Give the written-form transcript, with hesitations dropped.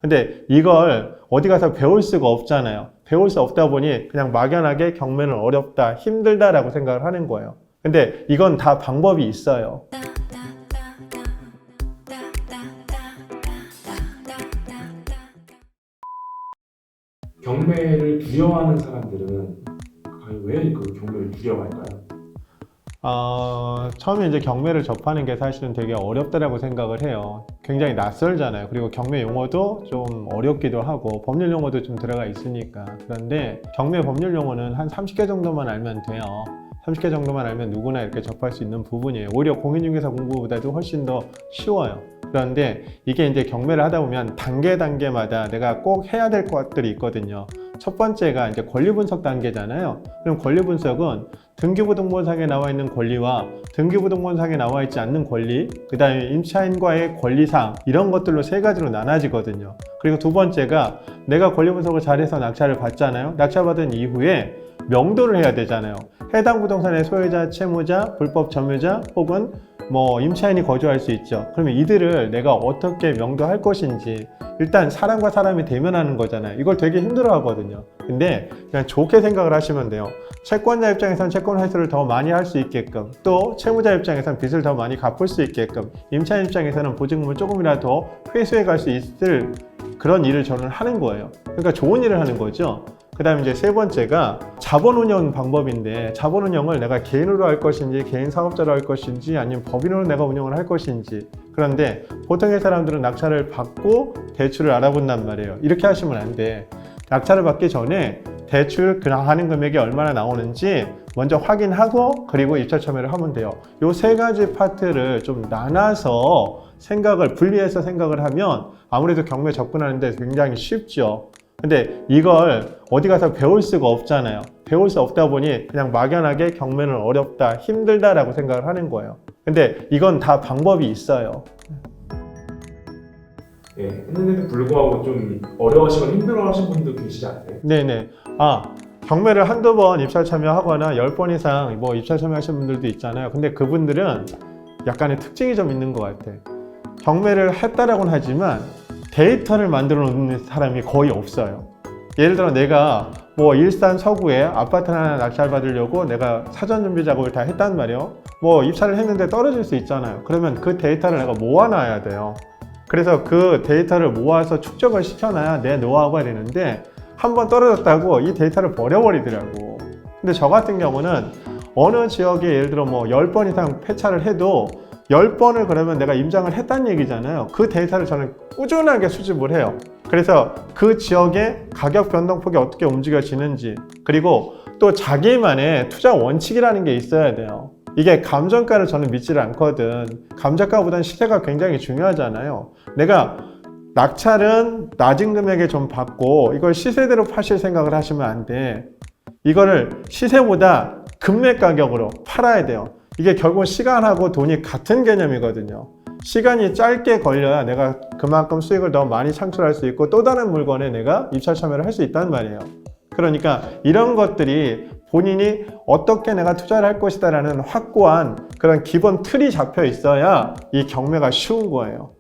근데 이걸 어디 가서 배울 수가 없잖아요. 배울 수 없다 보니 그냥 막연하게 경매는 어렵다, 힘들다라고 생각을 하는 거예요. 근데 이건 다 방법이 있어요. 경매를 두려워하는 사람들은 과연 왜 그 경매를 두려워할까요? 처음에 이제 경매를 접하는 게 사실은 되게 어렵다라고 생각을 해요. 굉장히 낯설잖아요. 그리고 경매 용어도 좀 어렵기도 하고 법률 용어도 좀 들어가 있으니까. 그런데 경매 법률 용어는 한 30개 정도만 알면 돼요. 30개 정도만 알면 누구나 이렇게 접할 수 있는 부분이에요. 오히려 공인중개사 공부보다도 훨씬 더 쉬워요. 그런데 이게 이제 경매를 하다 보면 단계마다 내가 꼭 해야 될 것들이 있거든요. 첫 번째가 이제 권리 분석 단계잖아요. 그럼 권리 분석은 등기부등본상에 나와 있는 권리와 등기부등본상에 나와 있지 않는 권리, 그 다음에 임차인과의 권리사항, 이런 것들로 세 가지로 나눠지거든요. 그리고 두 번째가 내가 권리 분석을 잘해서 낙찰을 받잖아요. 낙찰받은 이후에 명도를 해야 되잖아요. 해당 부동산의 소유자, 채무자, 불법 점유자 혹은 임차인이 거주할 수 있죠. 그러면 이들을 내가 어떻게 명도할 것인지, 일단 사람과 사람이 대면하는 거잖아요. 이걸 되게 힘들어 하거든요. 근데 그냥 좋게 생각을 하시면 돼요. 채권자 입장에서는 채권 회수를 더 많이 할 수 있게끔, 또 채무자 입장에서는 빚을 더 많이 갚을 수 있게끔, 임차인 입장에서는 보증금을 조금이라도 더 회수해 갈 수 있을 그런 일을 저는 하는 거예요. 그러니까 좋은 일을 하는 거죠. 그 다음에 이제 세 번째가 자본 운영 방법인데, 자본 운영을 내가 개인으로 할 것인지 개인 사업자로 할 것인지 아니면 법인으로 내가 운영을 할 것인지. 그런데 보통의 사람들은 낙찰을 받고 대출을 알아본단 말이에요. 이렇게 하시면 안 돼. 낙찰을 받기 전에 대출 그냥 하는 금액이 얼마나 나오는지 먼저 확인하고 그리고 입찰 참여를 하면 돼요. 요 세 가지 파트를 좀 나눠서 분리해서 생각을 하면 아무래도 경매 접근하는데 굉장히 쉽죠. 근데 이걸 어디 가서 배울 수가 없잖아요. 배울 수 없다 보니 그냥 막연하게 경매는 어렵다, 힘들다라고 생각을 하는 거예요. 근데 이건 다 방법이 있어요. 예, 했는데도 불구하고 좀 어려워하시거나 힘들어하시는 분도 계시지 않나요? 네네. 경매를 한두 번 입찰 참여하거나 10번 이상 입찰 참여하시는 분들도 있잖아요. 근데 그분들은 약간의 특징이 좀 있는 것 같아. 경매를 했다라고는 하지만 데이터를 만들어 놓는 사람이 거의 없어요. 예를 들어 내가 일산 서구에 아파트 하나 낙찰 받으려고 내가 사전 준비 작업을 다 했단 말이에요. 입찰을 했는데 떨어질 수 있잖아요. 그러면 그 데이터를 내가 모아놔야 돼요. 그래서 그 데이터를 모아서 축적을 시켜놔야 내 노하우가 되는데, 한번 떨어졌다고 이 데이터를 버려버리더라고. 근데 저 같은 경우는 어느 지역에 예를 들어 10번 이상 폐차를 해도 10번을 그러면 내가 임장을 했다는 얘기잖아요. 그 데이터를 저는 꾸준하게 수집을 해요. 그래서 그 지역의 가격 변동폭이 어떻게 움직여지는지, 그리고 또 자기만의 투자 원칙이라는 게 있어야 돼요. 이게 감정가를 저는 믿지를 않거든. 감정가보다는 시세가 굉장히 중요하잖아요. 내가 낙찰은 낮은 금액에 좀 받고 이걸 시세대로 파실 생각을 하시면 안 돼. 이거를 시세보다 금매 가격으로 팔아야 돼요. 이게 결국 시간하고 돈이 같은 개념이거든요. 시간이 짧게 걸려야 내가 그만큼 수익을 더 많이 창출할 수 있고 또 다른 물건에 내가 입찰 참여를 할 수 있단 말이에요. 그러니까 이런 것들이 본인이 어떻게 내가 투자를 할 것이다 라는 확고한 그런 기본 틀이 잡혀 있어야 이 경매가 쉬운 거예요.